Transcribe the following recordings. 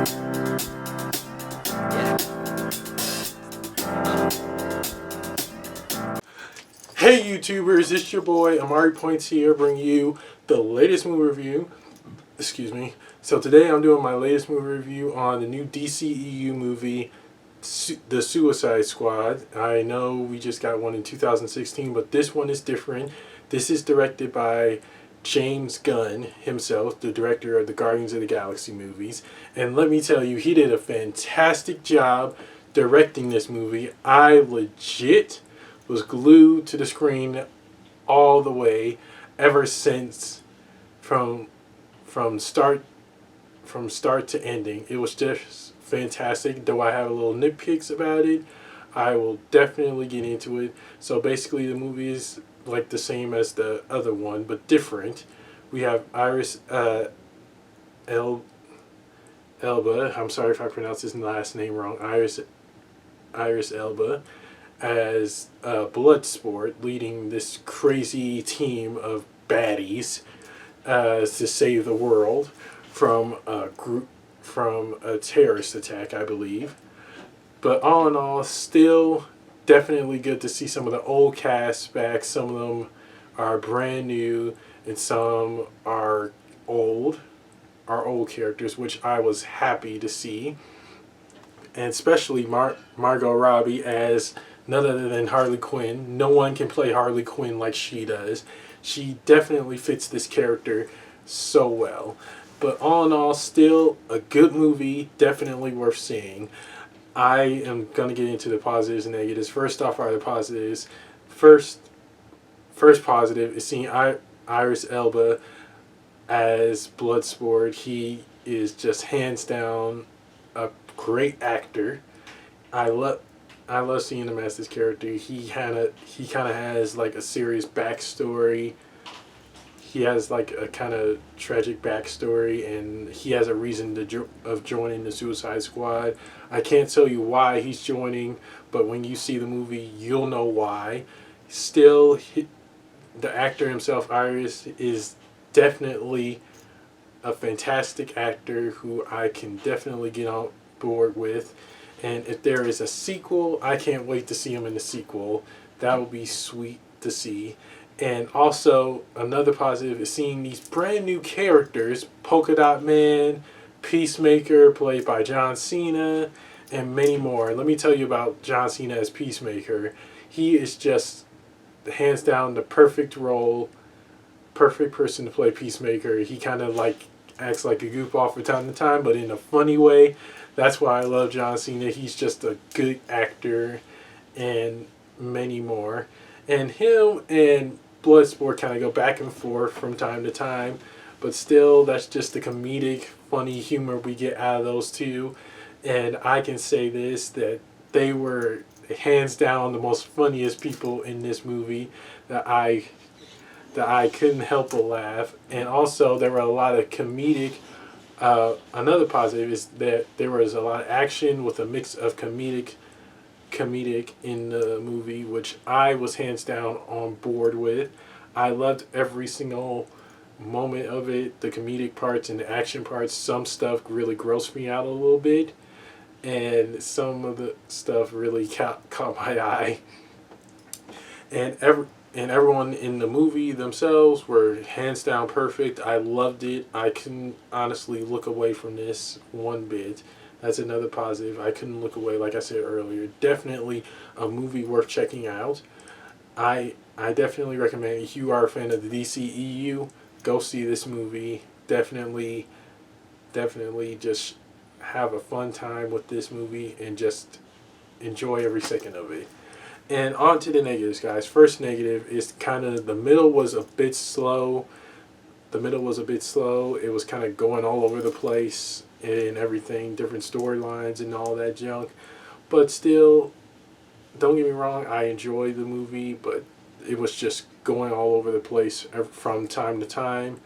Hey YouTubers, it's your boy Amari Points here, bringing you the latest movie review. Excuse me. So today I'm doing my latest movie review on the new DCEU movie, The Suicide Squad. I know we just got one in 2016, but this one is different. This is directed by James Gunn himself, the director of the Guardians of the Galaxy movies. And let me tell you, he did a fantastic job directing this movie. I legit was glued to the screen all the way ever since from start to ending. It was just fantastic. Though I have a little nitpicks about it, I will definitely get into it. So basically the movie is like the same as the other one but different. We have Elba. I'm sorry if I pronounced his last name wrong. Iris Elba as Bloodsport, leading this crazy team of baddies to save the world from a terrorist attack, I believe. But all in all, still definitely good to see some of the old cast back. Some of them are brand new, and some are old characters, which I was happy to see. And especially Margot Robbie as none other than Harley Quinn. No one can play Harley Quinn like she does. She definitely fits this character so well. But all in all, still a good movie, definitely worth seeing. I am going to get into the positives and negatives. First off are the positives. First positive is seeing Iris Elba as Bloodsport. He is just hands down a great actor. I love seeing him as this character. He kind of has like a serious backstory. He has like a kind of tragic backstory, and he has a reason of joining the Suicide Squad. I can't tell you why he's joining, but when you see the movie, you'll know why. Still, the actor himself, Iris, is definitely a fantastic actor who I can definitely get on board with. And if there is a sequel, I can't wait to see him in the sequel. That will be sweet to see. And also, another positive is seeing these brand new characters, Polka Dot Man, Peacemaker, played by John Cena, and many more. Let me tell you about John Cena as Peacemaker. He is just, hands down, the perfect role, perfect person to play Peacemaker. He kind of like acts like a goofball from time to time, but in a funny way. That's why I love John Cena. He's just a good actor, and many more. And him and Bloodsport kind of go back and forth from time to time, but still, that's just the comedic, funny humor we get out of those two. And I can say this, that they were hands down the most funniest people in this movie that I couldn't help but laugh. And also, there were a lot of comedic. Another positive is that there was a lot of action with a mix of comedic in the movie, which I was hands down on board with. I loved every single moment of it, the comedic parts and the action parts. Some stuff really grossed me out a little bit, and some of the stuff really caught my eye. And everyone in the movie themselves were hands down perfect. I loved it. I couldn't honestly look away from this one bit. That's another positive. I couldn't look away, like I said earlier. Definitely a movie worth checking out. I definitely recommend, if you are a fan of the DCEU, go see this movie. Definitely just have a fun time with this movie and just enjoy every second of it. And on to the negatives, guys. First negative is kind of the middle was a bit slow. It was kind of going all over the place and everything, different storylines and all that junk. But still, don't get me wrong, I enjoyed the movie, but it was just going all over the place from time to time.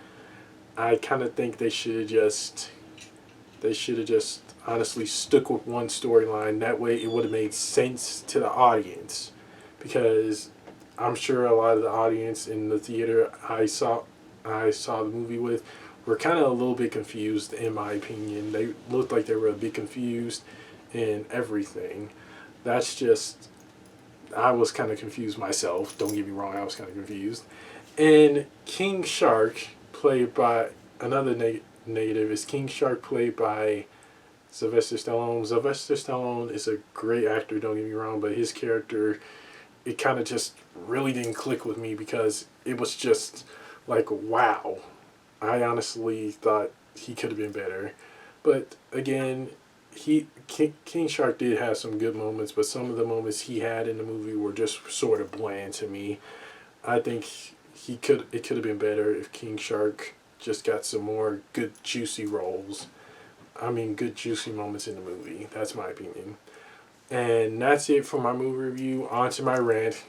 I kind of think they should have just honestly stuck with one storyline. That way it would have made sense to the audience, because I'm sure a lot of the audience in the theater I saw the movie with were kind of a little bit confused, in my opinion. They looked like they were a bit confused in everything. That's just, I was kind of confused myself. Don't get me wrong, I was kind of confused. And King Shark, played by another native, is King Shark played by Sylvester Stallone. Sylvester Stallone is a great actor, don't get me wrong, but his character, it kind of just really didn't click with me because it was just like, wow. I honestly thought he could have been better. But again, King Shark did have some good moments, but some of the moments he had in the movie were just sort of bland to me. I think it could have been better if King Shark just got some more good juicy roles. I mean, good juicy moments in the movie. That's my opinion. And that's it for my movie review. On to my rant.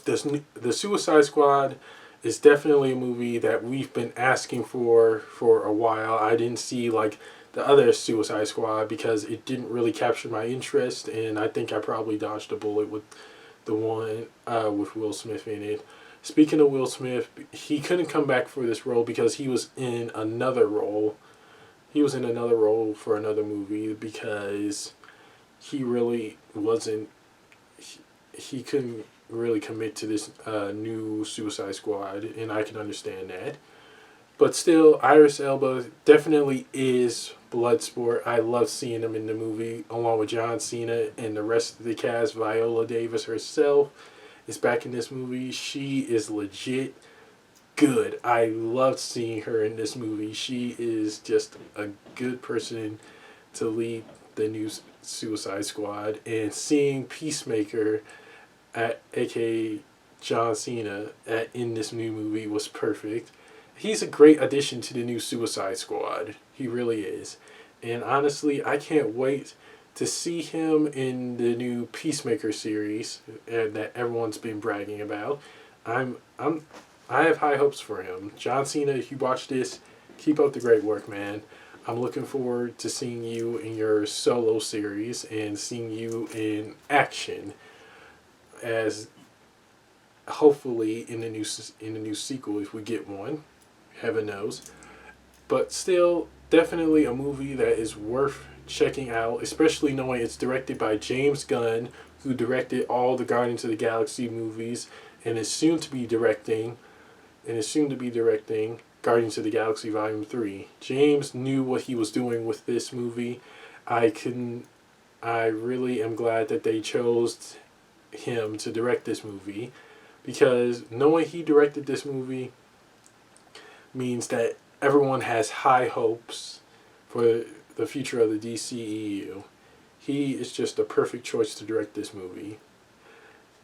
The Suicide Squad is definitely a movie that we've been asking for a while. I didn't see like the other Suicide Squad because it didn't really capture my interest, and I think I probably dodged a bullet with the one with Will Smith in it. Speaking of Will Smith, he couldn't come back for this role because he was in another role. He was in another role for another movie because he really wasn't. He couldn't really commit to this new Suicide Squad, and I can understand that. But still, Idris Elba definitely is Bloodsport. I love seeing him in the movie, along with John Cena and the rest of the cast. Viola Davis herself is back in this movie. She is legit good. I loved seeing her in this movie. She is just a good person to lead the new Suicide Squad. And seeing Peacemaker, aka John Cena, in this new movie was perfect. He's a great addition to the new Suicide Squad. He really is. And honestly, I can't wait to see him in the new Peacemaker series that everyone's been bragging about. I have high hopes for him. John Cena, if you watch this, keep up the great work, man. I'm looking forward to seeing you in your solo series and seeing you in action, as hopefully in the new sequel, if we get one. Heaven knows. But still, definitely a movie that is worth checking out, especially knowing it's directed by James Gunn, who directed all the Guardians of the Galaxy movies and is soon to be directing Guardians of the Galaxy Volume 3. James knew what he was doing with this movie. I really am glad that they chose him to direct this movie, because knowing he directed this movie means that everyone has high hopes for the future of the DCEU. He is just a perfect choice to direct this movie.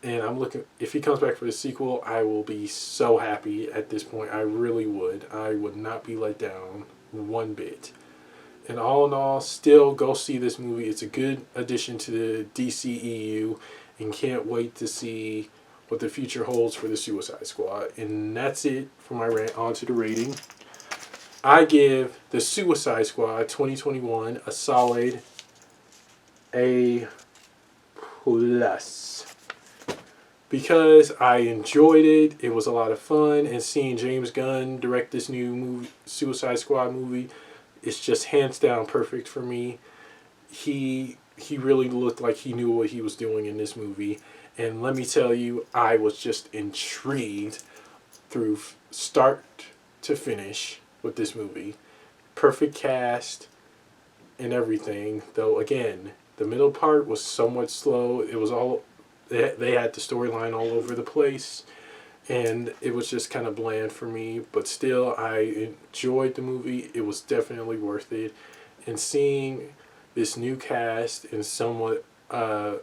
And I'm looking, if he comes back for the sequel, I will be so happy at this point. I really would. I would not be let down one bit. And all in all, still go see this movie. It's a good addition to the DCEU, and can't wait to see what the future holds for the Suicide Squad. And that's it for my rant. On to the rating. I give the Suicide Squad 2021 a solid A+. Because I enjoyed it. It was a lot of fun. And seeing James Gunn direct this new movie, Suicide Squad movie, it's just hands down perfect for me. He really looked like he knew what he was doing in this movie. And let me tell you, I was just intrigued through start to finish with this movie. Perfect cast and everything. Though, again, the middle part was somewhat slow. It was all... They had the storyline all over the place. And it was just kind of bland for me. But still, I enjoyed the movie. It was definitely worth it. And seeing this new cast and somewhat... of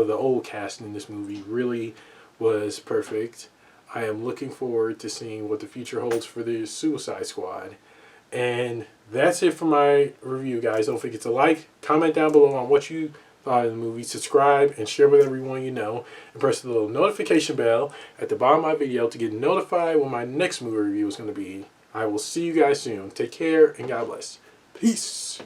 the old cast in this movie really was perfect. I am looking forward to seeing what the future holds for the Suicide Squad. And that's it for my review, guys. Don't forget to like, comment down below on what you thought of the movie, subscribe, and share with everyone you know, and press the little notification bell at the bottom of my video to get notified when my next movie review is going to be. I will see you guys soon. Take care, and God bless. Peace.